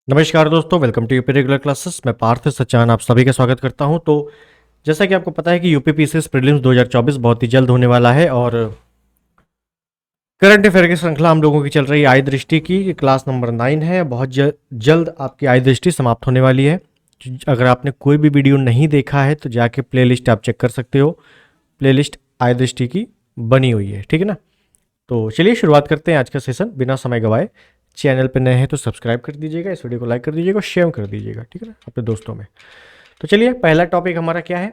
नमस्कार दोस्तों, welcome to UP regular classes. मैं पार्थ सचान आप सभी का स्वागत करता हूं। तो जैसा कि आपको पता है कि यूपी पीसीएस प्रीलिम्स 2024 बहुत ही जल्द होने वाला है और करंट अफेयर की श्रृंखला हम लोगों की चल रही है आई दृष्टि की। ये क्लास नंबर 9 है। बहुत जल्द आपकी आई दृष्टि समाप्त होने वाली है। अगर आपने कोई भी वीडियो नहीं देखा है तो जाके प्लेलिस्ट आप चेक कर सकते हो। प्लेलिस्ट आई दृष्टि की बनी हुई है, ठीक है ना। तो चलिए शुरुआत करते हैं आज का सेशन बिना समय गवाए। चैनल पर नए हैं तो सब्सक्राइब कर दीजिएगा, इस वीडियो को लाइक कर दीजिएगा, शेयर कर दीजिएगा, ठीक है ना, अपने दोस्तों में। तो चलिए पहला टॉपिक हमारा क्या है।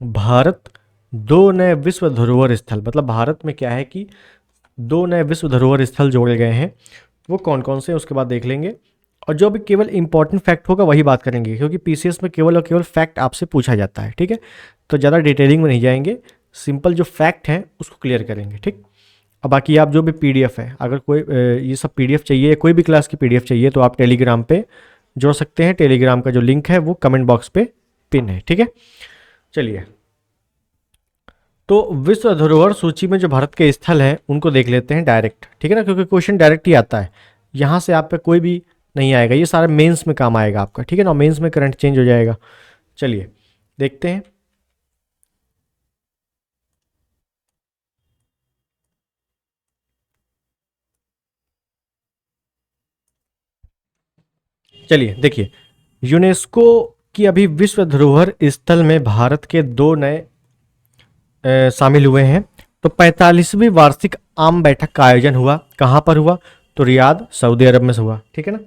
भारत दो नए विश्व धरोहर स्थल, मतलब भारत में क्या है कि दो नए विश्व धरोहर स्थल जोड़े गए हैं। वो कौन कौन से उसके बाद देख लेंगे। और जो भी केवल इंपॉर्टेंट फैक्ट होगा वही बात करेंगे, क्योंकि पीसीएस में केवल और केवल फैक्ट आपसे पूछा जाता है, ठीक है। तो ज़्यादा डिटेलिंग में नहीं जाएंगे, सिंपल जो फैक्ट हैं उसको क्लियर करेंगे, ठीक। अब बाकी आप जो भी पीडीएफ है, अगर कोई ये सब पीडीएफ चाहिए, कोई भी क्लास की पीडीएफ चाहिए तो आप टेलीग्राम पे जोड़ सकते हैं। टेलीग्राम का जो लिंक है वो कमेंट बॉक्स पे पिन है, ठीक है। चलिए, तो विश्व धरोहर सूची में जो भारत के स्थल हैं उनको देख लेते हैं डायरेक्ट, ठीक है ना, क्योंकि क्वेश्चन डायरेक्ट ही आता है। यहाँ से आप पे कोई भी नहीं आएगा, ये सारा मेंस में काम आएगा आपका, ठीक है ना। मेंस में करंट चेंज हो जाएगा। चलिए देखते हैं। चलिए देखिए, यूनेस्को की अभी विश्व धरोहर स्थल में भारत के दो नए शामिल हुए हैं। तो 45वीं वार्षिक आम बैठक का आयोजन हुआ। कहाँ पर हुआ? तो रियाद, सऊदी अरब में से हुआ, ठीक है ना।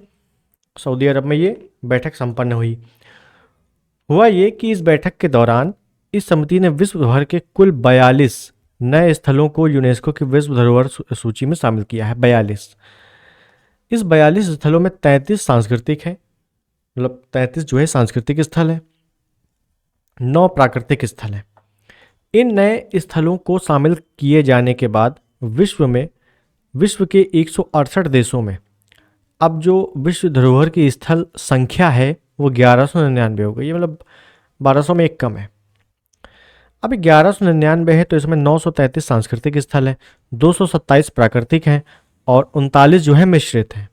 सऊदी अरब में ये बैठक संपन्न हुई। हुआ ये कि इस बैठक के दौरान इस समिति ने विश्व भर के कुल 42 नए स्थलों को यूनेस्को की विश्व धरोहर सूची में शामिल किया है। 42। इस 42 स्थलों में 33 सांस्कृतिक है, मतलब 33 जो है सांस्कृतिक स्थल है, 9 प्राकृतिक स्थल है। इन नए स्थलों को शामिल किए जाने के बाद विश्व के 168 देशों में अब जो विश्व धरोहर की स्थल संख्या है वो 1199 हो गई है, मतलब 1200 में एक कम है। अब 1199 है तो इसमें 933 सांस्कृतिक स्थल है, 227 प्राकृतिक हैं और 39 जो है मिश्रित हैं।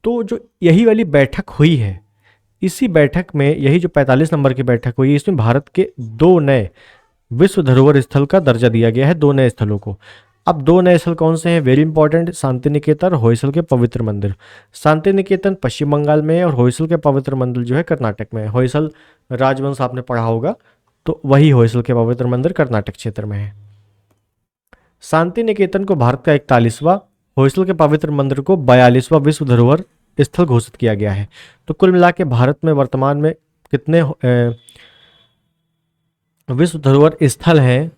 तो जो यही वाली बैठक हुई है, इसी बैठक में यही जो 45 नंबर की बैठक हुई, इसमें भारत के दो नए विश्व धरोहर स्थल का दर्जा दिया गया है, दो नए स्थलों को। अब दो नए स्थल कौन से हैं? वेरी इंपॉर्टेंट, शांति निकेतन और होयसल के पवित्र मंदिर। शांति निकेतन पश्चिम बंगाल में है और होयसल के पवित्र मंदिर जो है कर्नाटक में है। होयसल राजवंश आपने पढ़ा होगा, तो वही होयसल के पवित्र मंदिर कर्नाटक क्षेत्र में है। शांति निकेतन को भारत का 41वां, होयसल के पवित्र मंदिर को 42वां विश्व धरोहर स्थल घोषित किया गया है। तो कुल मिला के भारत में वर्तमान में कितने विश्व धरोहर स्थल हैं?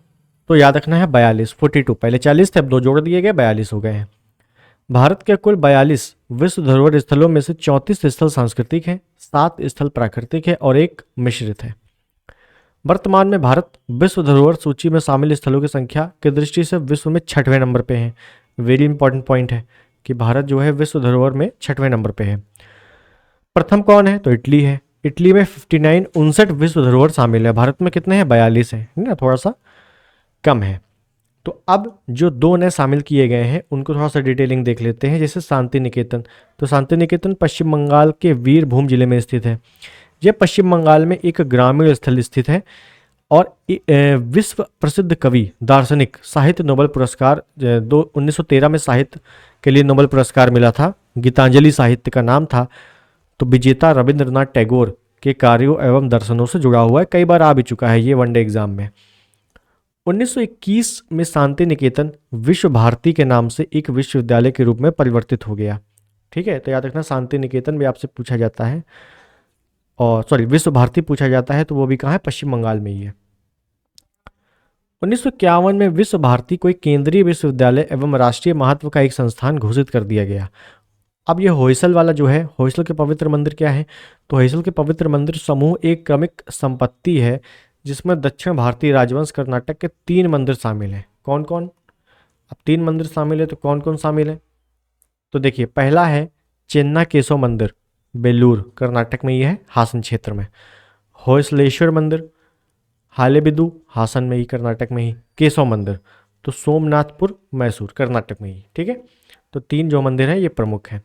तो याद रखना है 42, 42। पहले 40 थे, अब दो जोड़ दिए गए, 42 हो गए हैं। भारत के कुल 42 विश्व धरोहर स्थलों में से 34 स्थल सांस्कृतिक हैं, 7 स्थल प्राकृतिक है और एक मिश्रित है। वर्तमान में भारत विश्व धरोहर सूची में शामिल स्थलों की संख्या की दृष्टि से विश्व में 6वें नंबर पे है। वेरी इंपॉर्टेंट पॉइंट है कि भारत जो है विश्व धरोहर में 6वें नंबर पे है। प्रथम कौन है? तो इटली है। इटली में 59 विश्व धरोहर शामिल है। भारत में कितने हैं? 42 है ना, थोड़ा सा कम है। तो अब जो दो नए शामिल किए गए हैं उनको थोड़ा सा डिटेलिंग देख लेते हैं। जैसे शांति निकेतन, तो शांति निकेतन पश्चिम बंगाल के वीरभूम जिले में स्थित है। यह पश्चिम बंगाल में एक ग्रामीण स्थल स्थित है और विश्व प्रसिद्ध कवि, दार्शनिक, साहित्य नोबेल पुरस्कार 1913 में साहित्य के लिए नोबेल पुरस्कार मिला था, गीतांजलि साहित्य का नाम था। तो विजेता रविंद्रनाथ टैगोर के कार्यों एवं दर्शनों से जुड़ा हुआ है, कई बार आ भी चुका है ये वनडे एग्जाम में। 1921 में शांति निकेतन विश्व भारती के नाम से एक विश्वविद्यालय के रूप में परिवर्तित हो गया, ठीक है। तो याद रखना, शांति निकेतन भी आपसे पूछा जाता है, और सॉरी विश्व भारती पूछा जाता है तो वो भी कहाँ है? पश्चिम बंगाल में ही है। 1951 में विश्व भारती को एक केंद्रीय विश्वविद्यालय एवं राष्ट्रीय महत्व का एक संस्थान घोषित कर दिया गया। अब ये होयसल वाला जो है, होयसल के पवित्र मंदिर क्या है? तो होयसल के पवित्र मंदिर समूह एक क्रमिक संपत्ति है जिसमें दक्षिण भारतीय राजवंश कर्नाटक के 3 मंदिर शामिल हैं। कौन कौन? अब 3 मंदिर शामिल है तो कौन कौन शामिल है? तो देखिए, पहला है चेन्ना केशव मंदिर, बेलूर कर्नाटक में ही है, हासन क्षेत्र में। होयसलेश्वर मंदिर हालेबिदु, हासन में ही, कर्नाटक में ही। केशव मंदिर तो सोमनाथपुर, मैसूर, कर्नाटक में ही, ठीक है। तो 3 जो मंदिर हैं ये प्रमुख हैं।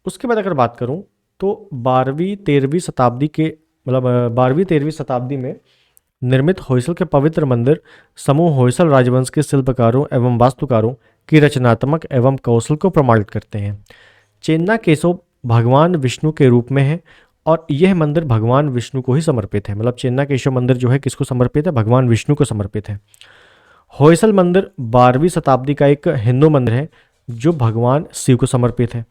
उसके बाद अगर बात करूं तो 12वीं-13वीं शताब्दी के मतलब 12वीं-13वीं शताब्दी में निर्मित होयसल के पवित्र मंदिर समूह होयसल राजवंश के शिल्पकारों एवं वास्तुकारों की रचनात्मक एवं कौशल को प्रमाणित करते हैं। चेन्ना केशव भगवान विष्णु के रूप में है और यह मंदिर भगवान विष्णु को ही समर्पित है। मतलब चेन्ना केशव मंदिर जो है किसको समर्पित है? भगवान विष्णु को समर्पित है। होयसल मंदिर 12वीं शताब्दी का एक हिंदू मंदिर है जो भगवान शिव को समर्पित है,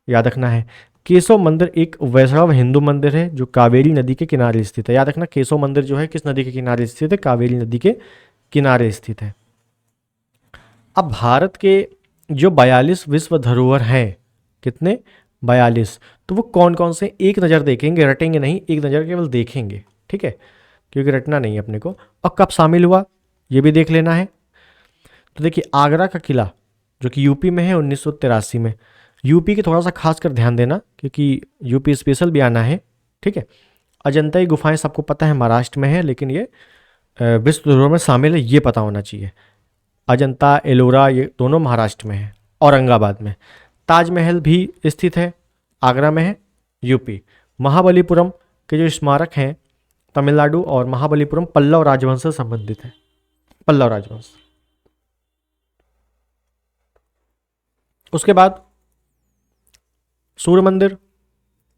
याद रखना है। केशव मंदिर एक वैष्णव हिंदू मंदिर है जो कावेरी नदी के किनारे स्थित है। याद रखना, केशव मंदिर जो है किस नदी के किनारे स्थित है? कावेरी नदी के किनारे स्थित है। अब भारत के जो 42 विश्व धरोहर हैं, कितने? 42। तो वो कौन कौन से? एक नज़र देखेंगे, रटेंगे नहीं, एक नज़र केवल देखेंगे, ठीक है, क्योंकि रटना नहीं है अपने को। और कब शामिल हुआ ये भी देख लेना है। तो देखिए, आगरा का किला जो कि यूपी में है 1983 में। यूपी के थोड़ा सा खास कर ध्यान देना क्योंकि यूपी स्पेशल भी आना है, ठीक है। अजंता की गुफाएं सबको पता है महाराष्ट्र में है, लेकिन ये विश्व धरोहर में शामिल है, ये पता होना चाहिए। अजंता, एलोरा ये दोनों महाराष्ट्र में है, औरंगाबाद में। ताजमहल भी स्थित है, आगरा में है, यूपी। महाबलीपुरम के जो स्मारक हैं तमिलनाडु, और महाबलीपुरम पल्लव राजवंश से संबंधित है, पल्लव राजवंश। उसके बाद सूर्य मंदिर,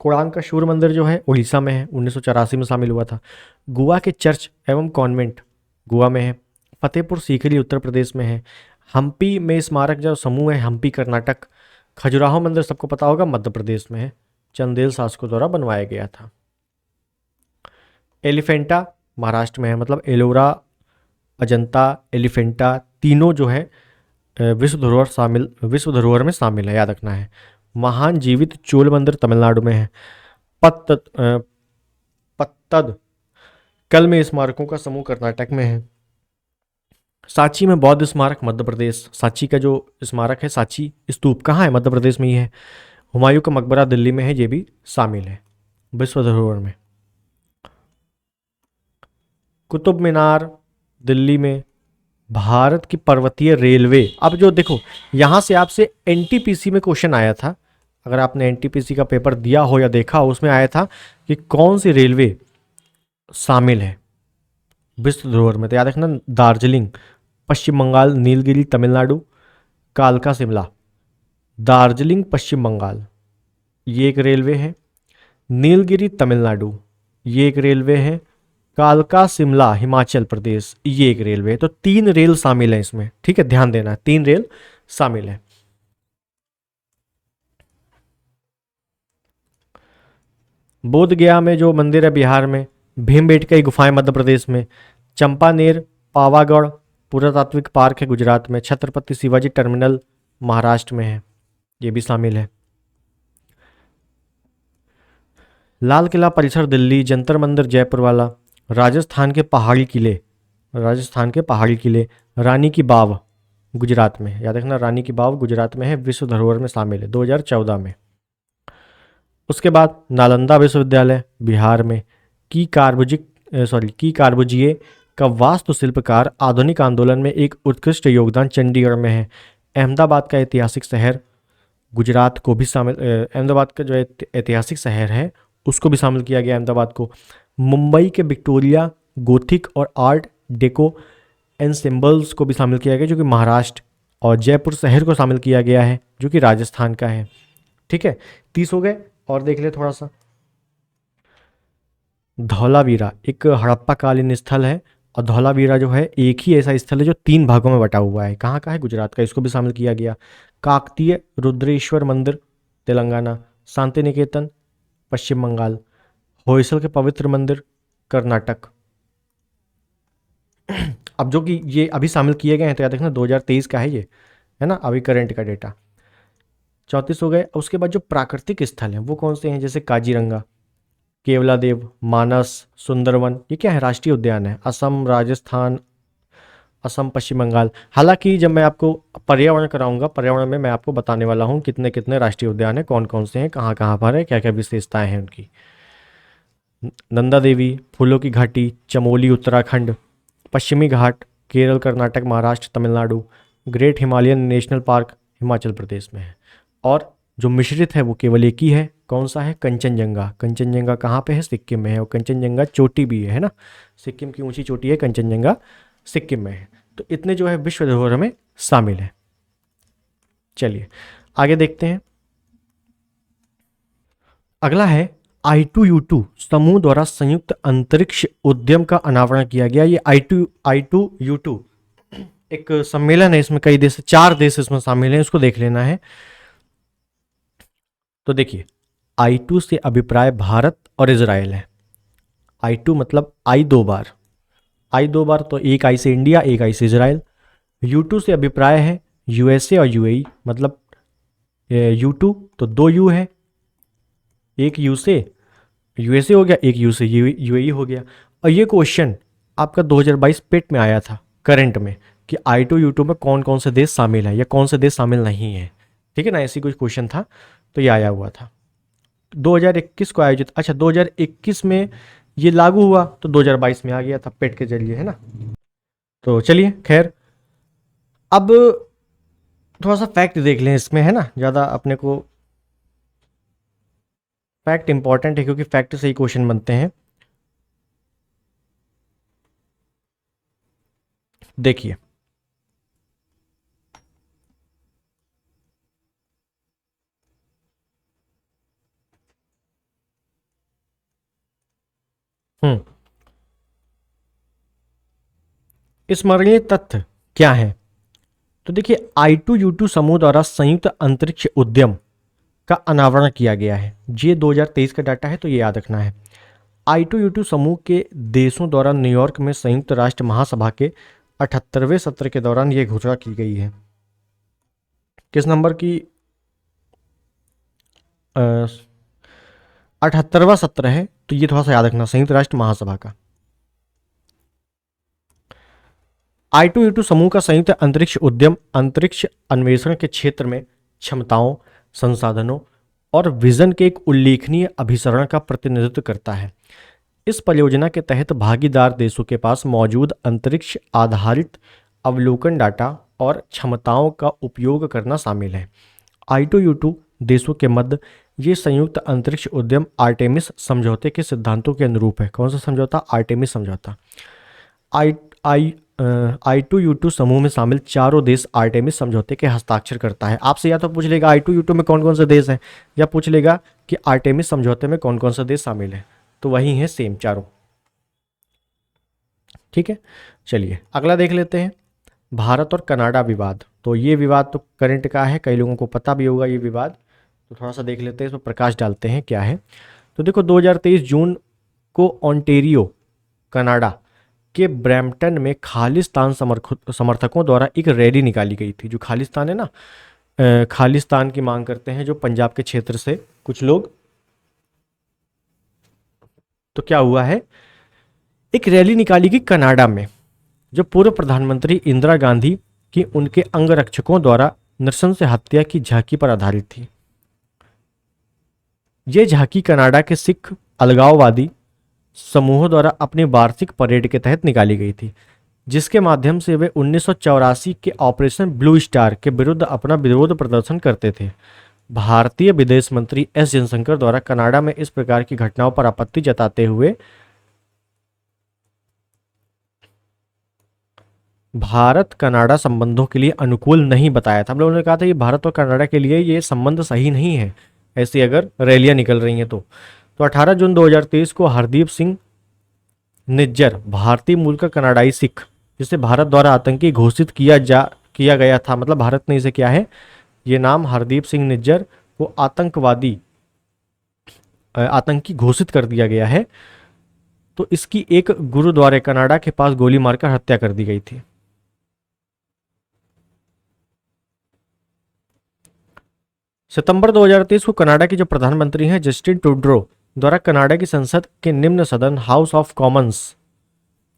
कोणार्क का सूर्य मंदिर जो है उड़ीसा में है, 1984 में शामिल हुआ था। गोवा के चर्च एवं कॉन्वेंट गोवा में है। फतेहपुर सीकरी उत्तर प्रदेश में है। हम्पी में स्मारक जो समूह है, हम्पी कर्नाटक। खजुराहो मंदिर सबको पता होगा, मध्य प्रदेश में है, चंदेल शासकों द्वारा बनवाया गया था। एलिफेंटा महाराष्ट्र में है, मतलब एलोरा, अजंता, एलिफेंटा तीनों जो है विश्व धरोहर में शामिल है, याद रखना है। महान जीवित चोल मंदिर तमिलनाडु में है। पत्तद कल में स्मारकों का समूह कर्नाटक में है। सांची में बौद्ध स्मारक मध्य प्रदेश। सांची का जो स्मारक है, सांची स्तूप कहाँ है? मध्य प्रदेश में ही है। हुमायूं का मकबरा दिल्ली में है, ये भी शामिल है विश्व धरोहर में। कुतुब मीनार दिल्ली में। भारत की पर्वतीय रेलवे, अब जो देखो यहाँ से आपसे एनटीपीसी में क्वेश्चन आया था, अगर आपने एनटीपीसी का पेपर दिया हो या देखा हो, उसमें आया था कि कौन सी रेलवे शामिल है विश्व धरोहर में। तो याद रखना, दार्जिलिंग पश्चिम बंगाल, नीलगिरी तमिलनाडु, कालका शिमला। दार्जिलिंग पश्चिम बंगाल ये एक रेलवे है, नीलगिरी तमिलनाडु ये एक रेलवे है, कालका शिमला हिमाचल प्रदेश ये एक रेलवे है। तो 3 रेल शामिल है इसमें, ठीक है, ध्यान देना, 3 रेल शामिल है। बोध गया में जो मंदिर है बिहार में। भीमबेटका की गुफाएं मध्य प्रदेश में। चंपानेर, पावागढ़ पुरातात्विक पार्क है गुजरात में। छत्रपति शिवाजी टर्मिनल महाराष्ट्र में है, ये भी शामिल है। लाल किला परिसर दिल्ली, जंतर मंदिर जयपुर वाला। राजस्थान के पहाड़ी किले। रानी की बाव गुजरात में, याद रखना, रानी की बाव गुजरात में है, विश्व धरोहर में शामिल है 2014 में। उसके बाद नालंदा विश्वविद्यालय बिहार में। की कार्बुजिए का वास्तुशिल्पकार आधुनिक आंदोलन में एक उत्कृष्ट योगदान चंडीगढ़ में है। अहमदाबाद का ऐतिहासिक शहर गुजरात को भी शामिल, अहमदाबाद का जो ऐतिहासिक शहर है उसको भी शामिल किया गया अहमदाबाद को। मुंबई के विक्टोरिया गोथिक और आर्ट डेको एंसेम्बल्स को भी शामिल किया गया जो कि महाराष्ट्र, और जयपुर शहर को शामिल किया गया है जो कि राजस्थान का है, ठीक है। 30 हो गए, और देख ले थोड़ा सा। धौलावीरा एक हड़प्पा कालीन स्थल है, और धौलावीरा जो है एक ही ऐसा स्थल है जो 3 भागों में बटा हुआ है। कहाँ का है? गुजरात का, इसको भी शामिल किया गया। काकतीय रुद्रेश्वर मंदिर तेलंगाना। शांति निकेतन पश्चिम बंगाल। होयसल के पवित्र मंदिर कर्नाटक। अब जो कि ये अभी शामिल किए गए हैं तो याद रखना 2023 का है ये, है ना, अभी करंट का डेटा। 34 हो गए। उसके बाद जो प्राकृतिक स्थल हैं वो कौन से हैं? जैसे काजीरंगा, केवलादेव, मानस, सुंदरवन, ये क्या है? राष्ट्रीय उद्यान है। असम, राजस्थान, असम, पश्चिम बंगाल। हालांकि जब मैं आपको पर्यावरण कराऊंगा, पर्यावरण में मैं आपको बताने वाला हूँ कितने कितने राष्ट्रीय उद्यान हैं, कौन कौन से हैं, कहाँ कहाँ पर है, क्या क्या विशेषताएं हैं उनकी। नंदा देवी, फूलों की घाटी, Chamoli Uttarakhand, Paschimi Ghat Kerala, Karnataka, Maharashtra, Tamil Nadu, great Himalayan national park Himachal Pradesh में है, और जो मिश्रित है वो केवल एक ही है, कौन सा है? कंचनजंगा। कंचनजंगा कहाँ पे है? सिक्किम में है, और कंचनजंगा चोटी भी है ना, सिक्किम की ऊंची चोटी है कंचनजंगा, सिक्किम में है। तो इतने जो है विश्व धरोहर में शामिल है। चलिए आगे देखते हैं। अगला है I2U2 समूह द्वारा संयुक्त अंतरिक्ष उद्यम का अनावरण किया गया। ये I2U2 एक सम्मेलन है, इसमें कई देश, 4 देश इसमें शामिल हैं, इसको देख लेना है। तो देखिए I2 से अभिप्राय भारत और इजराइल है। I2 मतलब आई 2 बार, आई 2 बार, तो एक आई से इंडिया, एक आई से इजराइल। U2 से अभिप्राय है USA और UAE, मतलब U2 तो 2 U है, एक U से USA हो गया, एक U से UAE हो गया। और ये क्वेश्चन आपका 2022 पेट में आया था करंट में कि I2U2 में कौन कौन से देश शामिल है या कौन से देश शामिल नहीं है, ठीक है ना, ऐसी कुछ क्वेश्चन था, तो ये आया हुआ था 2021 को आयोजित। अच्छा 2021 में ये लागू हुआ तो 2022 में आ गया था पेट के जरिए, है ना। तो चलिए खैर, अब थोड़ा सा फैक्ट देख लें इसमें, है ना, ज़्यादा अपने को फैक्ट इंपॉर्टेंट है क्योंकि फैक्ट से ही क्वेश्चन बनते हैं। देखिए स्मरणीय तथ्य क्या है? तो देखिए I2U2 समूह द्वारा संयुक्त अंतरिक्ष उद्यम का अनावरण किया गया है। ये 2023 का डाटा है, तो ये याद रखना है। I2U2 समूह के देशों द्वारा न्यूयॉर्क में संयुक्त राष्ट्र महासभा के 78वें सत्र के दौरान ये घोषणा की गई है। किस नंबर की? 78वां सत्र है, तो ये थोड़ा सा याद रखना, संयुक्त राष्ट्र महासभा का। I2U2 समूह का संयुक्त अंतरिक्ष उद्यम अंतरिक्ष अन्वेषण के क्षेत्र में क्षमताओं, संसाधनों और विजन के एक उल्लेखनीय अभिसरण का प्रतिनिधित्व करता है। इस परियोजना के तहत भागीदार देशों के पास मौजूद अंतरिक्ष आधारित अवलोकन डाटा और क्षमताओं का उपयोग करना शामिल है। I2U2 देशों के मध्य ये संयुक्त अंतरिक्ष उद्यम आर्टेमिस समझौते के सिद्धांतों के अनुरूप है। कौन सा समझौता? आर्टेमिस समझौता। I2U2 समूह में शामिल चारों देश आर्टेमिस समझौते के हस्ताक्षर करता है। आपसे या तो पूछ लेगा I2U2 में कौन कौन से देश हैं, या पूछ लेगा कि आर्टेमिस समझौते में कौन कौन से देश शामिल हैं, तो वही हैं सेम चारों, ठीक है। चलिए अगला देख लेते हैं, भारत और कनाडा विवाद। तो ये विवाद तो करंट का है, कई लोगों को पता भी होगा ये विवाद, तो थोड़ा सा देख लेते हैं, इस पर प्रकाश डालते हैं क्या है। तो देखो 2023 जून को ओंटेरियो कनाडा के ब्रैम्पटन में खालिस्तान समर्थकों द्वारा एक रैली निकाली गई थी। जो खालिस्तान है ना, खालिस्तान की मांग करते हैं जो पंजाब के क्षेत्र से कुछ लोग। तो क्या हुआ है, एक रैली निकाली गई कनाडा में, जो पूर्व प्रधानमंत्री इंदिरा गांधी की उनके अंगरक्षकों द्वारा नृशंस से हत्या की झांकी पर आधारित थी। ये झांकी कनाडा के सिख अलगाववादी समूहों द्वारा अपनी वार्षिक परेड के तहत निकाली गई थी, जिसके माध्यम से वे 1984 के ऑपरेशन ब्लू स्टार के विरुद्ध अपना विरोध प्रदर्शन करते थे। भारतीय विदेश मंत्री एस जयशंकर द्वारा कनाडा में इस प्रकार की घटनाओं पर आपत्ति जताते हुए भारत कनाडा संबंधों के लिए अनुकूल नहीं बताया था। हम लोगों ने कहा था ये भारत और कनाडा के लिए ये संबंध सही नहीं है, ऐसी अगर रैलियां निकल रही हैं तो 18 जून 2023 को हरदीप सिंह निज्जर, भारतीय मूल का कनाडाई सिख, जिसे भारत द्वारा आतंकी घोषित किया गया था, मतलब भारत ने इसे क्या है, ये नाम हरदीप सिंह निज्जर को आतंकी घोषित कर दिया गया है। तो इसकी एक गुरुद्वारे कनाडा के पास गोली मारकर हत्या कर दी गई थी। सितंबर 2023 को कनाडा के जो प्रधानमंत्री हैं जस्टिन ट्रूडो द्वारा कनाडा की संसद के निम्न सदन हाउस ऑफ कॉमन्स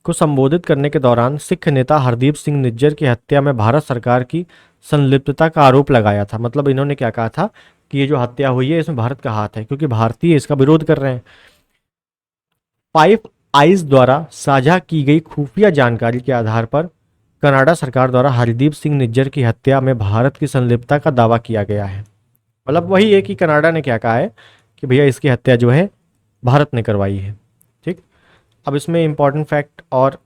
को संबोधित करने के दौरान सिख नेता हरदीप सिंह निज्जर की हत्या में भारत सरकार की संलिप्तता का आरोप लगाया था। मतलब इन्होंने क्या कहा था कि ये जो हत्या हुई है इसमें भारत का हाथ है, क्योंकि भारतीय इसका विरोध कर रहे हैं। फाइव आइज द्वारा साझा की गई खुफिया जानकारी के आधार पर कनाडा सरकार द्वारा हरदीप सिंह निज्जर की हत्या में भारत की संलिप्तता का दावा किया गया है। मतलब वही है कि कनाडा ने क्या कहा है कि भैया इसकी हत्या जो है भारत ने करवाई है। ठीक, अब इसमें इंपॉर्टेंट फैक्ट और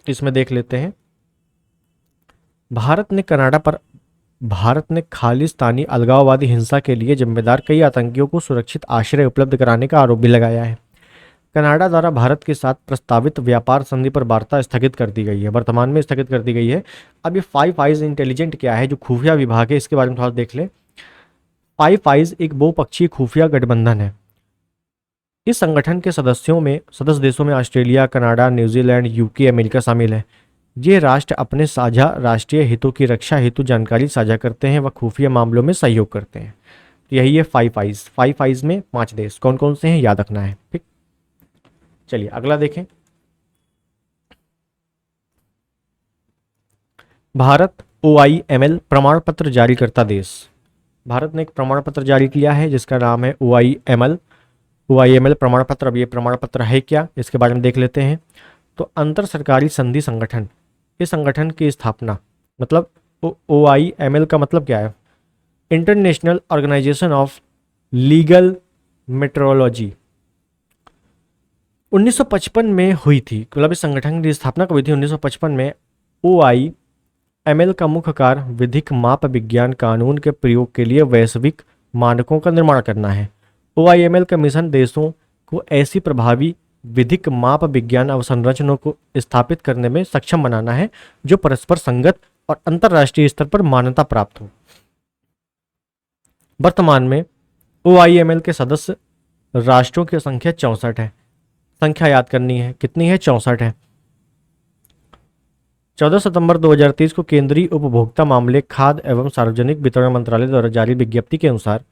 इसमें देख लेते हैं। भारत ने खालिस्तानी अलगाववादी हिंसा के लिए जिम्मेदार कई आतंकियों को सुरक्षित आश्रय उपलब्ध कराने का आरोप भी लगाया है। कनाडा द्वारा भारत के साथ प्रस्तावित व्यापार संधि पर वार्ता स्थगित कर दी गई है, वर्तमान में स्थगित कर दी गई है। अब ये फाइव आइज इंटेलिजेंट क्या है, जो खुफिया विभाग है, इसके बारे में थोड़ा देख लें। फाइव आइज एक बहुपक्षीय खुफिया गठबंधन है। इस संगठन के सदस्य देशों में Australia, Canada, New Zealand, UK, America शामिल है। ये राष्ट्र अपने साझा राष्ट्रीय हितों की रक्षा हेतु जानकारी साझा करते हैं व खुफिया मामलों में सहयोग करते हैं। तो यही है फाइव आइज। फाइव आइज में 5 देश कौन कौन से हैं याद रखना है। ठीक, चलिए अगला देखें। भारत OIML प्रमाण पत्र जारी करता देश। भारत ने एक प्रमाण पत्र जारी किया है जिसका नाम है OIML प्रमाण पत्र। अब ये प्रमाण पत्र है क्या, इसके बारे में देख लेते हैं। तो अंतर सरकारी संधि संगठन, इस संगठन की स्थापना, मतलब OIML का मतलब क्या है, international organisation of legal metrology, 1955 में हुई थी। मतलब इस संगठन की स्थापना कब हुई थी, 1955 में। OIML का मुख्य कार्य विधिक माप विज्ञान कानून के प्रयोग के लिए वैश्विक मानकों का निर्माण करना है। OIML का मिशन देशों को ऐसी प्रभावी विधिक माप विज्ञान अवसंरचनाओं को स्थापित करने में सक्षम बनाना है जो परस्पर संगत और अंतर्राष्ट्रीय स्तर पर मान्यता प्राप्त हो। वर्तमान में OIML के सदस्य राष्ट्रों की संख्या 64 है। संख्या याद करनी है, कितनी है, 64 है। 14 सितंबर 2023 को केंद्रीय उपभोक्ता मामले, खाद्य एवं सार्वजनिक वितरण मंत्रालय द्वारा जारी विज्ञप्ति के अनुसार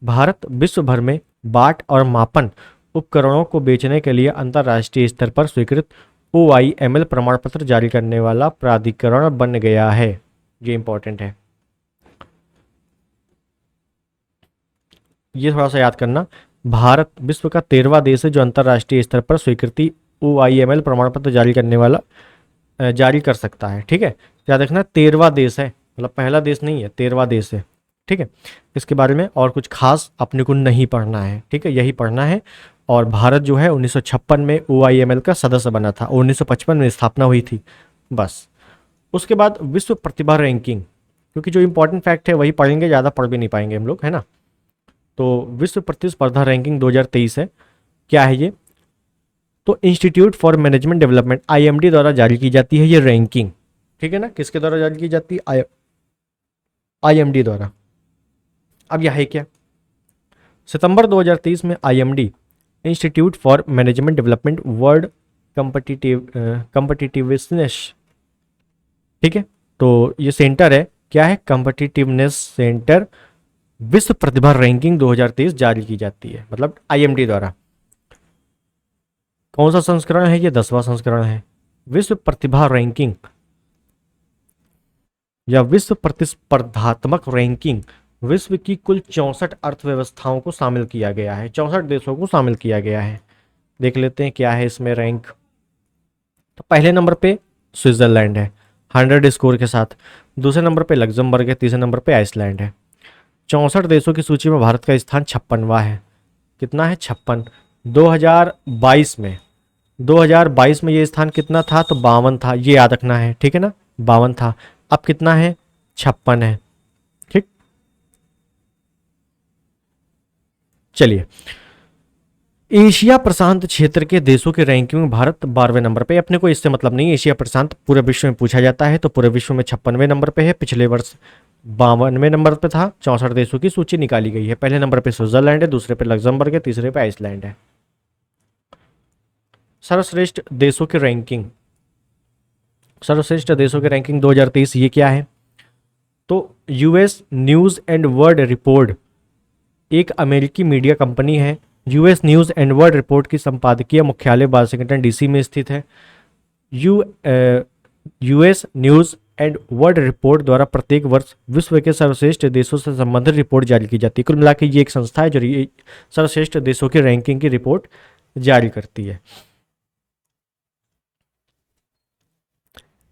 भारत विश्व भर में बाट और मापन उपकरणों को बेचने के लिए अंतर्राष्ट्रीय स्तर पर स्वीकृत OIML प्रमाण पत्र जारी करने वाला प्राधिकरण बन गया है। ये इंपॉर्टेंट है, ये थोड़ा सा याद करना। भारत विश्व का 13वां देश है जो अंतर्राष्ट्रीय स्तर पर स्वीकृति OIML प्रमाण पत्र जारी कर सकता है। ठीक है, याद रखना 13वां देश है, मतलब पहला देश नहीं है, 13वां देश है। ठीक है, इसके बारे में और कुछ खास अपने को नहीं पढ़ना है। ठीक है, यही पढ़ना है। और भारत जो है 1956 में OIML का सदस्य बना था, 1955 में स्थापना हुई थी, बस। उसके बाद विश्व प्रतिभा रैंकिंग, क्योंकि जो इंपॉर्टेंट फैक्ट है वही पढ़ेंगे, ज़्यादा पढ़ भी नहीं पाएंगे हम लोग, है ना। तो विश्व प्रतिस्पर्धा रैंकिंग 2023 है। क्या है ये, तो institute for management development IMD द्वारा जारी की जाती है ये रैंकिंग। ठीक है ना, किसके द्वारा जारी की जाती है, IMD द्वारा। अब यह है क्या, सितंबर 2023 में IMD institute for management development world competitiveness, ठीक है, तो ये सेंटर है, क्या है, कॉम्पिटिटिवनेस सेंटर, विश्व प्रतिभा रैंकिंग 2023 जारी की जाती है, मतलब IMD द्वारा। कौन सा संस्करण है ये, 10वां संस्करण है। विश्व प्रतिभा रैंकिंग या विश्व प्रतिस्पर्धात्मक रैंकिंग, विश्व की कुल 64 अर्थव्यवस्थाओं को शामिल किया गया है, 64 देशों को शामिल किया गया है। देख लेते हैं क्या है इसमें रैंक। तो पहले नंबर पे स्विट्जरलैंड है 100 स्कोर के साथ, दूसरे नंबर पे लग्जमबर्ग है, तीसरे नंबर पे आइसलैंड है। 64 देशों की सूची में भारत का स्थान 56वां है। कितना है, 56। 2022 में ये स्थान कितना था, तो 52 था, ये याद रखना है। ठीक है ना, 52 था, अब कितना है, 56 है। ठीक, चलिए एशिया प्रशांत क्षेत्र के देशों की रैंकिंग में भारत 12वें नंबर पे। अपने को इससे मतलब नहीं, एशिया प्रशांत पूरे विश्व में पूछा जाता है, तो पूरे विश्व में 56वें नंबर पे है। पिछले वर्ष 52वें नंबर पे था। 64 देशों की सूची निकाली गई है। पहले नंबर पे स्विट्जरलैंड है, दूसरे पे लग्जमबर्ग है, तीसरे पे आइसलैंड है। सर्वश्रेष्ठ देशों की रैंकिंग, सर्वश्रेष्ठ देशों की रैंकिंग 2023 ये क्या है, तो US news and world report एक अमेरिकी मीडिया कंपनी है। US news and world report की संपादकीय मुख्यालय वाशिंगटन DC में स्थित है। US news and world report द्वारा प्रत्येक वर्ष विश्व के सर्वश्रेष्ठ देशों से संबंधित रिपोर्ट जारी की जाती है। कुल मिलाकर ये एक संस्था है जो सर्वश्रेष्ठ देशों की रैंकिंग की रिपोर्ट जारी करती है।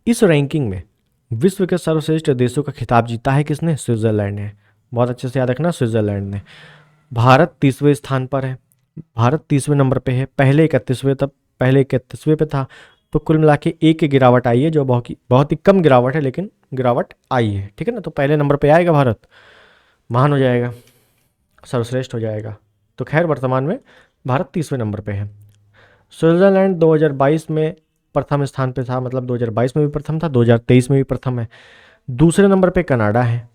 इस रैंकिंग में विश्व के सर्वश्रेष्ठ देशों का खिताब जीता है किसने? स्विट्जरलैंड ने। बहुत अच्छे से याद रखना, स्विट्जरलैंड ने। भारत 30वें स्थान पर है, भारत 30वें नंबर पे है। पहले 31वें पे था। तो कुल मिला के एक गिरावट आई है, जो बहुत ही कम गिरावट है, लेकिन गिरावट आई है। ठीक है ना, तो पहले नंबर पे आएगा भारत, महान हो जाएगा, सर्वश्रेष्ठ हो जाएगा। तो खैर वर्तमान में भारत 30वें नंबर पे है। स्विट्जरलैंड 2022 में प्रथम स्थान पे था, मतलब 2022 में भी प्रथम था, 2023 में भी प्रथम है। दूसरे नंबर पे कनाडा है,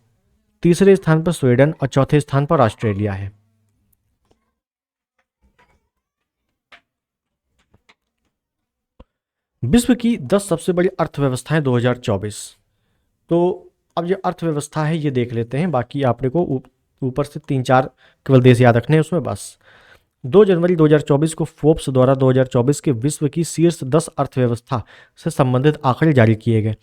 तीसरे स्थान पर स्वीडन और चौथे स्थान पर ऑस्ट्रेलिया है। विश्व की 10 सबसे बड़ी अर्थव्यवस्थाएं 2024। तो अब जो अर्थव्यवस्था है ये देख लेते हैं, बाकी आपने को ऊपर से 3-4 केवल देश याद रखने हैं उसमें बस। 2 जनवरी 2024 को फोर्ब्स द्वारा 2024 के विश्व की शीर्ष 10 अर्थव्यवस्था से संबंधित आंकड़े जारी किए गए।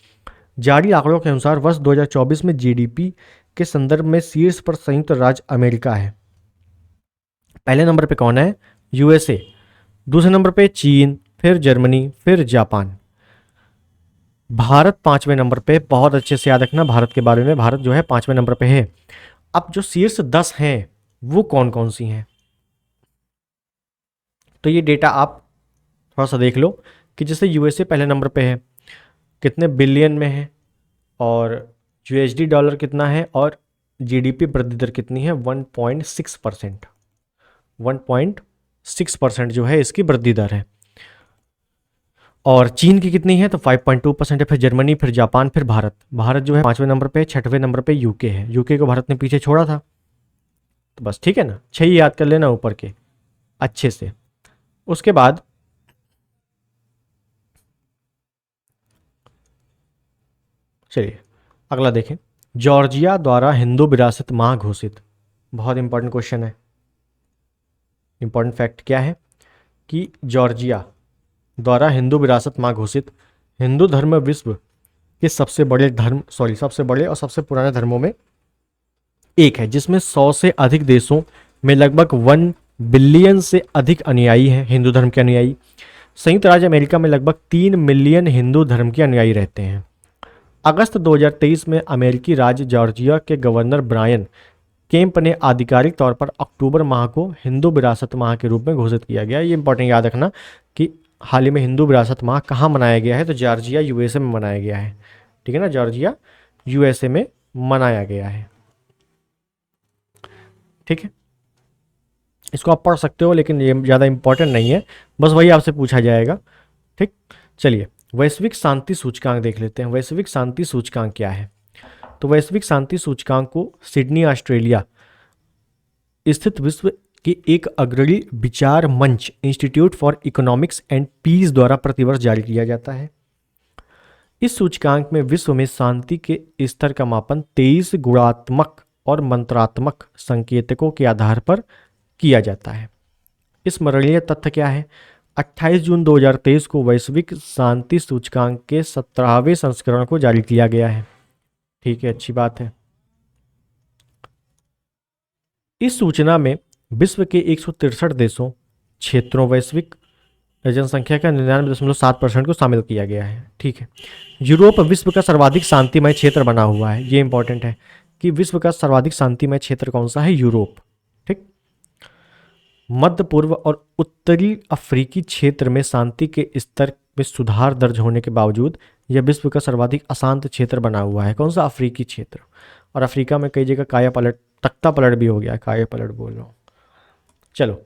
जारी आंकड़ों के अनुसार वर्ष 2024 में जीडीपी के संदर्भ में शीर्ष पर संयुक्त राज्य अमेरिका है। पहले नंबर पे कौन है? यूएसए। दूसरे नंबर पे चीन, फिर जर्मनी, फिर जापान। भारत 5वें नंबर पे। बहुत अच्छे से याद रखना भारत के बारे में, भारत जो है 5वें नंबर पे है। अब जो शीर्ष 10 हैं वो कौन कौन सी हैं, तो ये डेटा आप थोड़ा सा देख लो कि जैसे यूएसए पहले नंबर पे है, कितने बिलियन में है, और यूएसडी डॉलर कितना है, और जीडीपी वृद्धि दर कितनी है? 1.6%। 1.6% जो है इसकी वृद्धि दर है। और चीन की कितनी है? तो 5.2% है। फिर जर्मनी, फिर जापान, फिर भारत। भारत जो है 5वें नंबर पे, 6वें नंबर पे यूके है। यूके को भारत ने पीछे छोड़ा था। तो बस ठीक है ना, 6 ही याद कर लेना ऊपर के अच्छे से। उसके बाद चलिए अगला देखें। जॉर्जिया द्वारा हिंदू विरासत माह घोषित। बहुत इंपॉर्टेंट क्वेश्चन है। इंपॉर्टेंट फैक्ट क्या है कि जॉर्जिया द्वारा हिंदू विरासत माह घोषित। हिंदू धर्म विश्व के सबसे बड़े और सबसे पुराने धर्मों में एक है, जिसमें 100 से अधिक देशों में लगभग 1 बिलियन से अधिक अनुयायी हैं, हिंदू धर्म के अनुयायी। संयुक्त राज्य अमेरिका में लगभग 3 मिलियन हिंदू धर्म के अनुयायी रहते हैं। अगस्त 2023 में अमेरिकी राज्य जॉर्जिया के गवर्नर ब्रायन केम्प ने आधिकारिक तौर पर अक्टूबर माह को हिंदू विरासत माह के रूप में घोषित किया गया। ये इंपॉर्टेंट याद रखना कि हाल ही में हिंदू विरासत माह कहाँ मनाया गया है? तो जॉर्जिया यूएसए में मनाया गया है। ठीक है ना, जॉर्जिया यूएसए में मनाया गया है। ठीक है, इसको आप पढ़ सकते हो, लेकिन ये ज़्यादा इंपॉर्टेंट नहीं है, बस वही आपसे पूछा जाएगा। ठीक, चलिए वैश्विक शांति सूचकांक देख लेते हैं। वैश्विक शांति सूचकांक क्या है? तो वैश्विक शांति सूचकांक को सिडनी ऑस्ट्रेलिया स्थित विश्व के एक अग्रणी विचार मंच institute for economics and peace द्वारा प्रतिवर्ष जारी किया जाता है। इस सूचकांक में विश्व में शांति के स्तर का मापन 23 गुणात्मक और मंत्रात्मक संकेतकों के आधार पर किया जाता है। स्मरणीय तथ्य क्या है? 28 जून 2023 को वैश्विक शांति सूचकांक के 17वें संस्करण को जारी किया गया है। ठीक है, अच्छी बात है। इस सूचना में विश्व के 163 देशों, क्षेत्रों, वैश्विक जनसंख्या का 99.7% को शामिल किया गया है। ठीक है, यूरोप विश्व का सर्वाधिक शांतिमय क्षेत्र बना हुआ है। ये इंपॉर्टेंट है कि विश्व का सर्वाधिक शांतिमय क्षेत्र कौन सा है? यूरोप। ठीक, मध्य पूर्व और उत्तरी अफ्रीकी क्षेत्र में शांति के स्तर में सुधार दर्ज होने के बावजूद यह विश्व का सर्वाधिक अशांत क्षेत्र बना हुआ है। कौन सा? अफ्रीकी क्षेत्र। और अफ्रीका में कई जगह काया पलट, तख्ता पलट भी हो गया, काया पलट बोल रहा हूँ। चलो,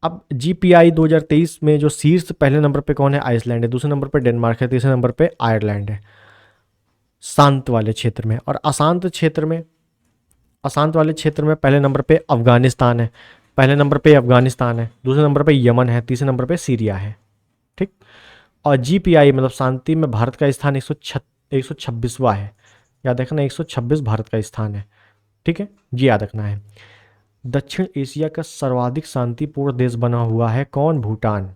अब जीपीआई 2023 में जो शीर्ष पहले नंबर पे कौन है? आइसलैंड है। दूसरे नंबर पे डेनमार्क है। तीसरे नंबर पे आयरलैंड है, शांत वाले क्षेत्र में। और अशांत वाले क्षेत्र में पहले नंबर पे अफगानिस्तान है। पहले नंबर पे अफगानिस्तान है, दूसरे नंबर पे यमन है, तीसरे नंबर पे सीरिया है। ठीक, और जीपीआई मतलब शांति में भारत का स्थान 126वां है। याद रखना, 126 भारत का स्थान है। ठीक है, ये याद रखना है। दक्षिण एशिया का सर्वाधिक शांतिपूर्ण देश बना हुआ है कौन? भूटान।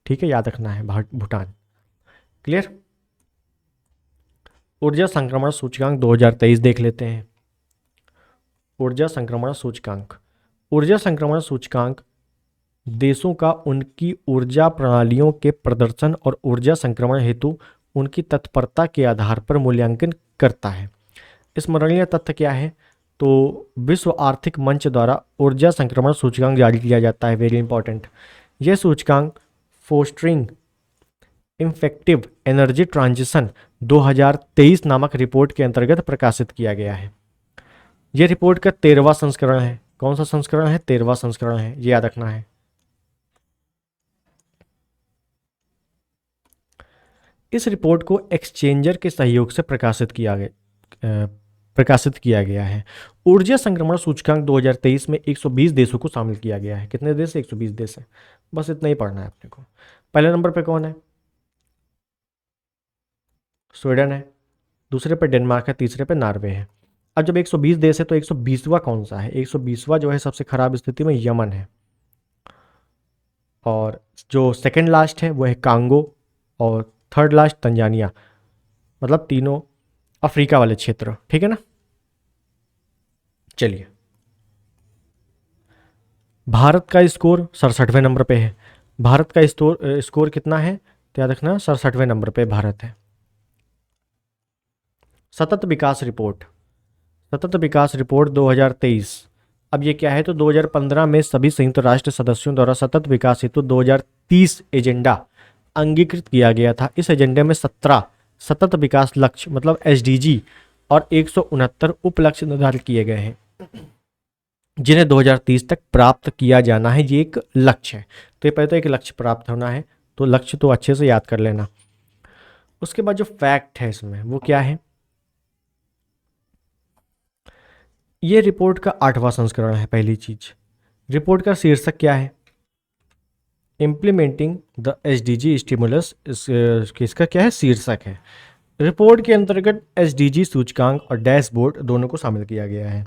ठीक है, याद रखना है भूटान। क्लियर? ऊर्जा संक्रमण सूचकांक 2023 देख लेते हैं। ऊर्जा संक्रमण सूचकांक देशों का उनकी ऊर्जा प्रणालियों के प्रदर्शन और ऊर्जा संक्रमण हेतु उनकी तत्परता के आधार पर मूल्यांकन करता है। स्मरणीय तथ्य क्या है? तो विश्व आर्थिक मंच द्वारा ऊर्जा संक्रमण सूचकांक जारी किया जाता है, वेरी इंपॉर्टेंट। यह सूचकांक फोस्टरिंग इफेक्टिव एनर्जी ट्रांजिशन 2023 नामक रिपोर्ट के अंतर्गत प्रकाशित किया गया है। यह रिपोर्ट का 13वां संस्करण है। कौन सा संस्करण है? 13वां संस्करण है, ये याद रखना है। इस रिपोर्ट को एक्सचेंजर के सहयोग से प्रकाशित किया गया है। ऊर्जा संक्रमण सूचकांक 2023 में 120 देशों को शामिल किया गया है। कितने देश? 120 देश है। बस इतना ही पढ़ना है अपने को। पहले नंबर पे कौन है? स्वीडन है, दूसरे पे डेनमार्क है, तीसरे पे नॉर्वे है। अब जब 120 देश है तो 120वां कौन सा है? 120वां जो है सबसे खराब स्थिति में यमन है, और जो सेकंड लास्ट है वो है कांगो, और थर्ड लास्ट तंजानिया, मतलब तीनों अफ्रीका वाले क्षेत्र, ठीक है ना। चलिए, भारत का स्कोर 67वें नंबर पे है। भारत का स्कोर कितना है? तो याद रखना, 67वें नंबर पे भारत है। सतत विकास रिपोर्ट, सतत विकास रिपोर्ट 2023। अब ये क्या है? तो 2015 में सभी संयुक्त राष्ट्र सदस्यों द्वारा सतत विकास हेतु 2030 एजेंडा अंगीकृत किया गया था। इस एजेंडे में 17 सतत विकास लक्ष्य मतलब एसडीजी और 169 उप लक्ष्य निर्धारित किए गए हैं, जिन्हें 2030 तक प्राप्त किया जाना है। ये एक लक्ष्य है, तो ये पहले तो एक लक्ष्य प्राप्त होना है, तो लक्ष्य तो अच्छे से याद कर लेना। उसके बाद जो फैक्ट है इसमें वो क्या है? ये रिपोर्ट का 8वां संस्करण है। पहली चीज, रिपोर्ट का शीर्षक क्या है? इम्प्लीमेंटिंग द एसडीजी स्टिमुलस, इसका क्या है? शीर्षक है। रिपोर्ट के अंतर्गत एसडीजी सूचकांक और डैशबोर्ड दोनों को शामिल किया गया है।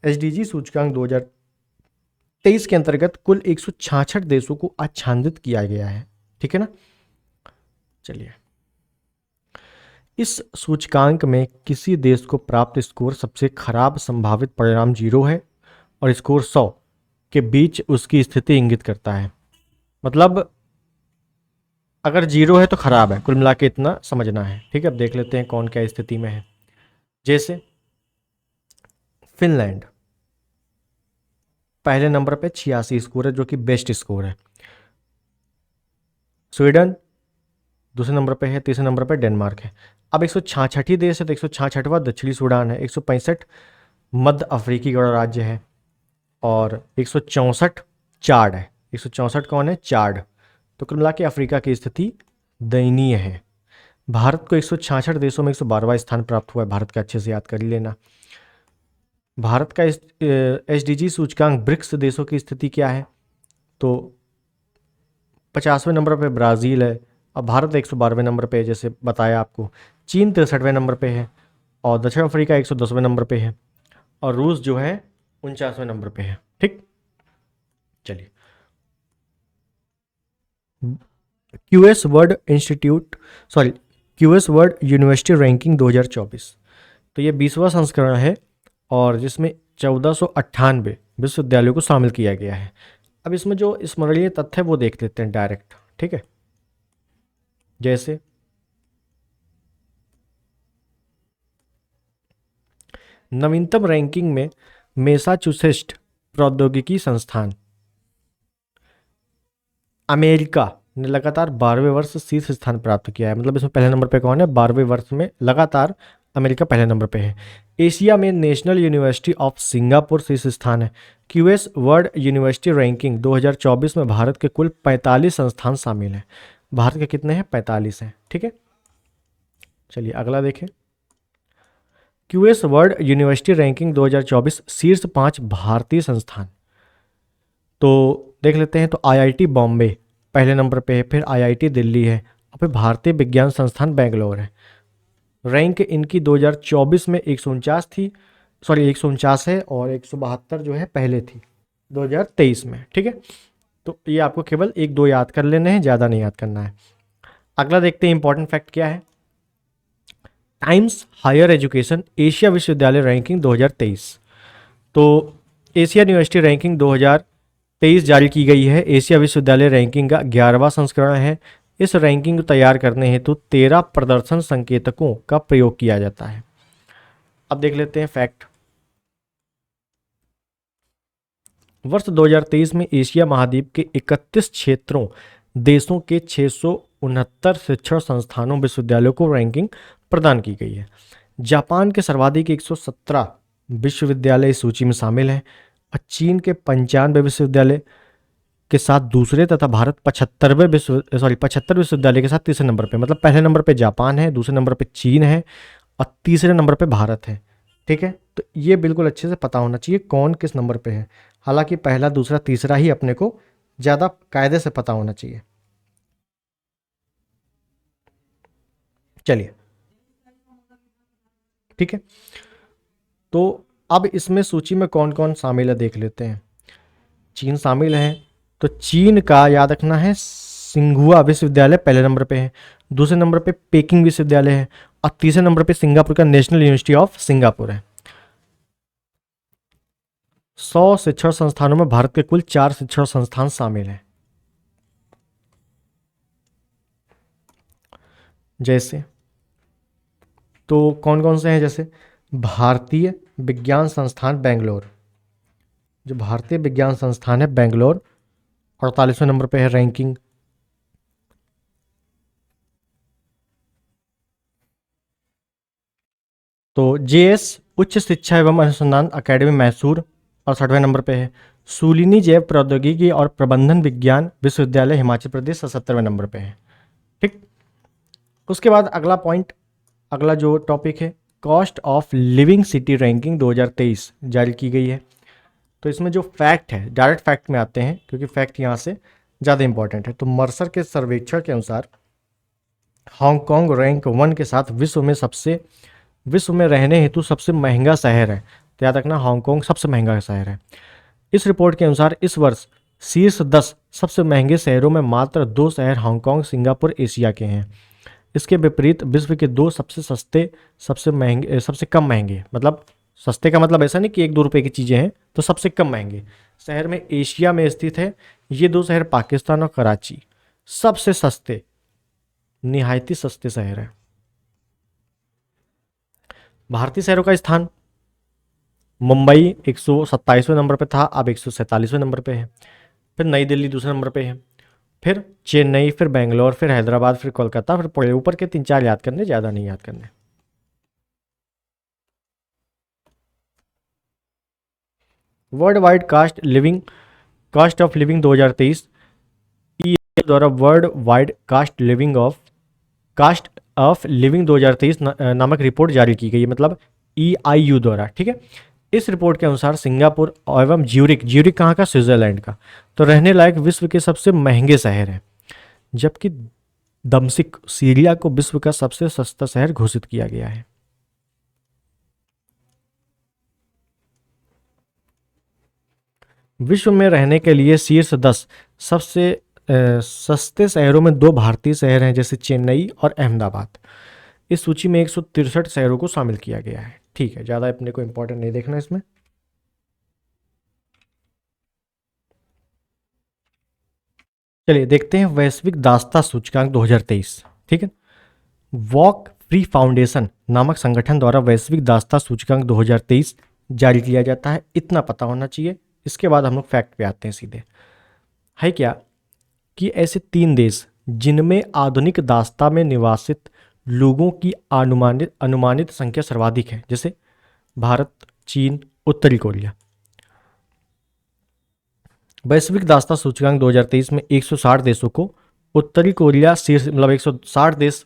एसडीजी सूचकांक 2023 के अंतर्गत कुल 166 देशों को आच्छादित किया गया है, ठीक है ना। चलिए, इस सूचकांक में किसी देश को प्राप्त स्कोर सबसे खराब संभावित परिणाम 0 है और स्कोर 100 के बीच उसकी स्थिति इंगित करता है। मतलब अगर 0 है तो खराब है, कुल मिला के इतना समझना है, ठीक है। अब देख लेते हैं कौन क्या स्थिति में है। जैसे फिनलैंड पहले नंबर पे 86 स्कोर है, जो कि बेस्ट स्कोर है। स्वीडन दूसरे नंबर पे है, तीसरे नंबर पे डेनमार्क है। अब 166 देश है तो 166वां दक्षिणी सूडान है, 165 मध्य अफ्रीकी गणराज्य है, और 164 चाड है। 164 कौन है? चाड। तो कुल मिला के अफ्रीका की स्थिति दयनीय है। भारत को 166 देशों में 112वां स्थान प्राप्त हुआ है। भारत का अच्छे से याद कर ही लेना। भारत का एसडीजी सूचकांक ब्रिक्स देशों की स्थिति क्या है? तो 50वें नंबर पे ब्राज़ील है, अब भारत 112वें नंबर पे है, जैसे बताया आपको। चीन 63वें नंबर पे है, और दक्षिण अफ्रीका 110वें नंबर पे है, और रूस जो है 49वें नंबर पे है, ठीक। चलिए, क्यूएस वर्ल्ड यूनिवर्सिटी रैंकिंग 2024, तो ये 20वां संस्करण है, और जिसमें 1498 विश्वविद्यालयों को शामिल किया गया है। अब इसमें जो स्मरणीय तथ्य है वो देख लेते हैं डायरेक्ट, ठीक है। जैसे नवीनतम रैंकिंग में मैसाचुसेट्स प्रौद्योगिकी संस्थान अमेरिका ने लगातार 12वें वर्ष शीर्ष स्थान प्राप्त किया है। मतलब इसमें पहले नंबर पे कौन है? 12वें वर्ष में लगातार अमेरिका पहले नंबर पे है। एशिया में नेशनल यूनिवर्सिटी ऑफ सिंगापुर शीर्ष स्थान है। क्यूएस वर्ल्ड यूनिवर्सिटी रैंकिंग 2024 में भारत के कुल 45 संस्थान शामिल हैं। भारत के कितने हैं? 45 हैं, ठीक है। चलिए अगला देखें। क्यूएस वर्ल्ड यूनिवर्सिटी रैंकिंग 2024 शीर्ष 5 भारतीय संस्थान, तो देख लेते हैं। तो आईआईटी बॉम्बे पहले नंबर पे है, फिर आईआईटी दिल्ली है, और फिर भारतीय विज्ञान संस्थान बेंगलोर है। रैंक इनकी 2024 में 149 थी, 149 है, और 172 जो है पहले थी 2023 में, ठीक है। तो ये आपको केवल 1-2 याद कर लेने हैं, ज़्यादा नहीं याद करना है। अगला देखते हैं इंपॉर्टेंट फैक्ट क्या है। टाइम्स हायर एजुकेशन एशिया विश्वविद्यालय रैंकिंग 2023, तो एशिया यूनिवर्सिटी रैंकिंग 2023 जारी की गई है। एशिया विश्वविद्यालय रैंकिंग का 11वां संस्करण है। इस रैंकिंग को तैयार करने हेतु 13 प्रदर्शन संकेतकों का प्रयोग किया जाता है। अब देख लेते हैं फैक्ट। वर्ष 2023 में एशिया महाद्वीप के 31 क्षेत्रों देशों के 669 शिक्षण संस्थानों विश्वविद्यालयों को रैंकिंग प्रदान की गई है। जापान के सर्वाधिक 117 विश्वविद्यालय इस सूची में शामिल हैं और चीन के 95 विश्वविद्यालय के साथ दूसरे तथा भारत 75 विश्वविद्यालय के साथ तीसरे नंबर पे, मतलब पहले नंबर पे जापान है, दूसरे नंबर पे चीन है और तीसरे नंबर पे भारत है। ठीक है, तो ये बिल्कुल अच्छे से पता होना चाहिए कौन किस नंबर पे है। हालांकि पहला दूसरा तीसरा ही अपने को ज़्यादा कायदे से पता होना चाहिए। चलिए ठीक है, तो अब इसमें सूची में कौन कौन शामिल है देख लेते हैं। चीन शामिल है, तो चीन का याद रखना है सिंघुआ विश्वविद्यालय पहले नंबर पे है, दूसरे नंबर पे पेकिंग विश्वविद्यालय है और तीसरे नंबर पे सिंगापुर का नेशनल यूनिवर्सिटी ऑफ सिंगापुर है। 100 शिक्षण संस्थानों में भारत के कुल 4 शिक्षण संस्थान शामिल हैं। जैसे तो कौन कौन से हैं, जैसे भारतीय विज्ञान संस्थान बेंगलोर, जो भारतीय विज्ञान संस्थान है बेंगलोर 48वें नंबर पे है रैंकिंग। तो जेएस उच्च शिक्षा एवं अनुसंधान अकेडमी मैसूर 68वें नंबर पे है। सूलिनी जैव प्रौद्योगिकी और प्रबंधन विज्ञान विश्वविद्यालय हिमाचल प्रदेश 77वें नंबर पे है। ठीक, उसके बाद अगला पॉइंट, अगला जो टॉपिक है, cost of living city ranking 2023 जारी की गई है। तो इसमें जो फैक्ट है, डायरेक्ट फैक्ट में आते हैं क्योंकि फैक्ट यहाँ से ज़्यादा इंपॉर्टेंट है। तो मर्सर के सर्वेक्षण के अनुसार हांगकांग रैंक 1 के साथ विश्व में रहने हेतु सबसे महंगा शहर है। तो याद रखना हांगकांग सबसे महंगा शहर है। इस रिपोर्ट के अनुसार इस वर्ष शीर्ष 10 सबसे महंगे शहरों में मात्र 2 शहर हांगकांग सिंगापुर एशिया के हैं। इसके विपरीत विश्व के 2 सबसे सस्ते, सबसे महंगे, सबसे कम महंगे, मतलब सस्ते का मतलब ऐसा नहीं कि 1-2 रुपए की चीज़ें हैं, तो सबसे कम महंगे शहर में एशिया में स्थित है। ये 2 शहर पाकिस्तान और कराची, सबसे सस्ते, निहायती सस्ते शहर है। भारतीय शहरों का स्थान, मुंबई 127वें नंबर पे था, अब 147वें नंबर पे है। फिर नई दिल्ली दूसरे नंबर पे है, फिर चेन्नई, फिर बेंगलोर, फिर हैदराबाद, फिर कोलकाता, फिर पड़े ऊपर के 3-4 याद करने, ज़्यादा नहीं याद करने। World wide cost of living 2023 द्वारा world wide cost of living 2023 नामक रिपोर्ट जारी की गई है, मतलब EIU द्वारा। ठीक है, इस रिपोर्ट के अनुसार सिंगापुर एवं ज्यूरिक कहाँ का, स्विट्जरलैंड का, तो रहने लायक विश्व के सबसे महंगे शहर हैं, जबकि दमश्क सीरिया को विश्व का सबसे सस्ता शहर घोषित किया गया है। विश्व में रहने के लिए शीर्ष 10 सबसे सस्ते शहरों में 2 भारतीय शहर हैं, जैसे चेन्नई और अहमदाबाद। इस सूची में 163 शहरों को शामिल किया गया है। ठीक है, ज़्यादा अपने को इंपॉर्टेंट नहीं देखना इसमें। चलिए देखते हैं वैश्विक दासता सूचकांक 2023। ठीक है, वॉक फ्री फाउंडेशन नामक संगठन द्वारा वैश्विक दासता सूचकांक 2023 जारी किया जाता है, इतना पता होना चाहिए। इसके बाद हम लोग फैक्ट पे आते हैं सीधे। है क्या कि ऐसे 3 देश जिनमें आधुनिक दासता में निवासित लोगों की अनुमानित संख्या सर्वाधिक है, जैसे भारत, चीन, उत्तरी कोरिया। वैश्विक दासता सूचकांक 2023 में 160 देशों को उत्तरी कोरिया शीर्ष, मतलब 160 देश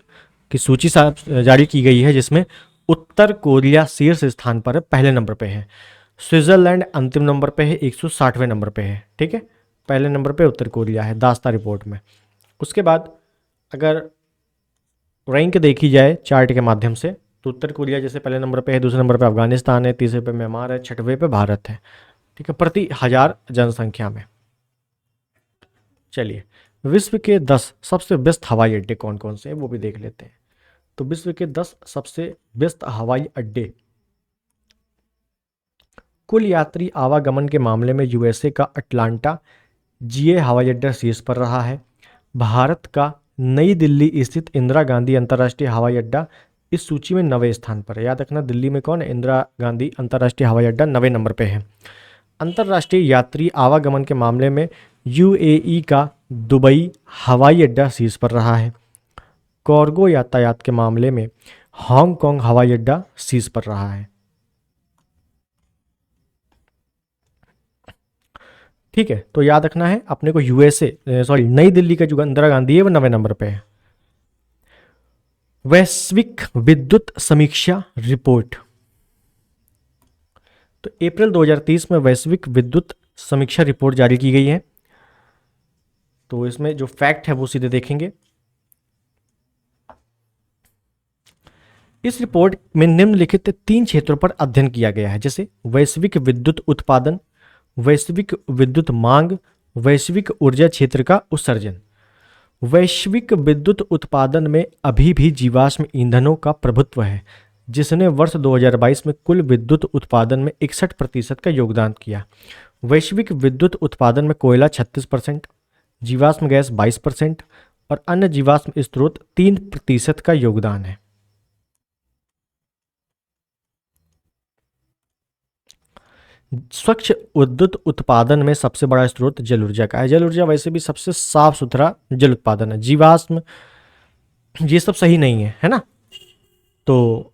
की सूची जारी की गई है, जिसमें उत्तर कोरिया शीर्ष स्थान पर है, पहले नंबर पे है। स्विट्जरलैंड अंतिम नंबर पे है, 160वें नंबर पे है। ठीक है, पहले नंबर पे उत्तर कोरिया है दासता रिपोर्ट में। उसके बाद अगर रैंक देखी जाए चार्ट के माध्यम से, तो उत्तर कोरिया जैसे पहले नंबर पे है, दूसरे नंबर पे अफगानिस्तान है, तीसरे पे म्यांमार है, 6वें पे भारत है। ठीक है, प्रति 1000 जनसंख्या में। चलिए विश्व के 10 सबसे व्यस्त हवाई अड्डे कौन कौन से हैं वो भी देख लेते हैं। तो विश्व के 10 सबसे व्यस्त हवाई अड्डे, कुल यात्री आवागमन के मामले में यूएसए का अटलांटा जीए हवाई अड्डा शीर्ष पर रहा है, भारत का नई दिल्ली स्थित इंदिरा गांधी अंतर्राष्ट्रीय हवाई अड्डा इस सूची में 9वें स्थान पर है। याद रखना, दिल्ली में कौन है? इंदिरा गांधी अंतर्राष्ट्रीय हवाई अड्डा 9वें नंबर पे है। अंतर्राष्ट्रीय यात्री आवागमन के मामले में यूएई का दुबई हवाई अड्डा शीर्ष पर रहा है। कार्गो यातायात के मामले में हांगकांग हवाई अड्डा शीर्ष पर रहा है। ठीक है, तो याद रखना है अपने को नई दिल्ली का जो इंदिरा गांधी है वो 9वें नंबर पे है। वैश्विक विद्युत समीक्षा रिपोर्ट, तो अप्रैल 2030 में वैश्विक विद्युत समीक्षा रिपोर्ट जारी की गई है। तो इसमें जो फैक्ट है वो सीधे देखेंगे। इस रिपोर्ट में निम्नलिखित 3 क्षेत्रों पर अध्ययन किया गया है, जैसे वैश्विक विद्युत उत्पादन, वैश्विक विद्युत मांग, वैश्विक ऊर्जा क्षेत्र का उत्सर्जन। वैश्विक विद्युत उत्पादन में अभी भी जीवाश्म ईंधनों का प्रभुत्व है, जिसने वर्ष 2022 में कुल विद्युत उत्पादन में 61% का योगदान किया। वैश्विक विद्युत उत्पादन में कोयला 36%, जीवाश्म गैस 22% और अन्य जीवाश्म स्रोत 3% का योगदान है। स्वच्छ विद्युत उत्पादन में सबसे बड़ा स्रोत जल ऊर्जा का है। जल ऊर्जा वैसे भी सबसे साफ सुथरा जल उत्पादन है। जीवाश्म ये सब सही नहीं है ना। तो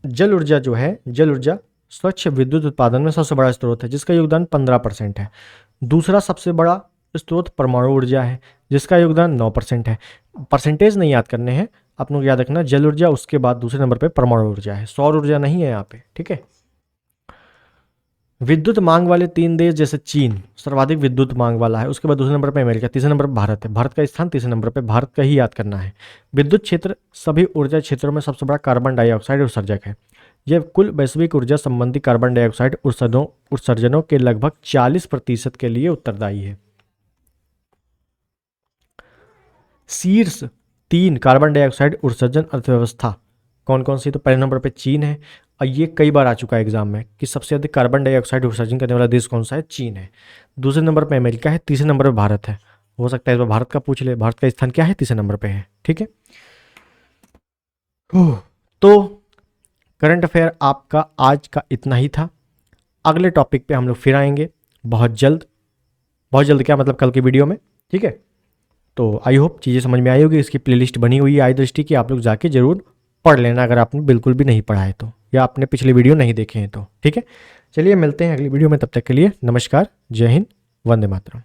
जल ऊर्जा जो है, जल ऊर्जा स्वच्छ विद्युत उत्पादन में सबसे बड़ा स्रोत है, जिसका योगदान 15% है। दूसरा सबसे बड़ा स्रोत परमाणु ऊर्जा है, जिसका योगदान 9% है। परसेंटेज नहीं याद करने हैं, आप लोग याद रखना, जल ऊर्जा, उसके बाद दूसरे नंबर पे परमाणु ऊर्जा है, सौर ऊर्जा नहीं है यहाँ पे। ठीक है। विद्युत मांग वाले 3 देश जैसे चीन सर्वाधिक विद्युत मांग वाला है, उसके बाद दूसरे नंबर पे अमेरिका, तीसरे नंबर पर भारत है। भारत का स्थान तीसरे नंबर पे, भारत का ही याद करना है। विद्युत क्षेत्र सभी ऊर्जा क्षेत्रों में सबसे बड़ा कार्बन डाइऑक्साइड उत्सर्जक है। यह कुल वैश्विक ऊर्जा संबंधी कार्बन डाइऑक्साइड उत्सर्जनों के लगभग 40% के लिए उत्तरदायी है। शीर्ष 3 कार्बन डाइऑक्साइड उत्सर्जन अर्थव्यवस्था कौन कौन सी? तो पहले नंबर पे चीन है, और ये कई बार आ चुका है एग्जाम में कि सबसे अधिक कार्बन डाइऑक्साइड उत्सर्जन करने वाला देश कौन सा है? चीन है। दूसरे नंबर पे अमेरिका है, तीसरे नंबर पे भारत है। हो सकता है इस बार भारत का पूछ ले, भारत का स्थान क्या है? तीसरे नंबर पे है। ठीक है। तो करंट अफेयर आपका आज का इतना ही था। अगले टॉपिक पे हम लोग फिर आएंगे बहुत जल्द। बहुत जल्द क्या मतलब, कल की वीडियो में। ठीक है। तो आई होप चीज़ें समझ में आई होगी। इसकी प्लेलिस्ट बनी हुई है आई दृष्टि की, आप लोग जाके जरूर पढ़ लेना अगर आपने बिल्कुल भी नहीं पढ़ा है तो, या आपने पिछली वीडियो नहीं देखे हैं तो। ठीक है, चलिए मिलते हैं अगली वीडियो में, तब तक के लिए नमस्कार, जय हिंद, वंदे मातरम।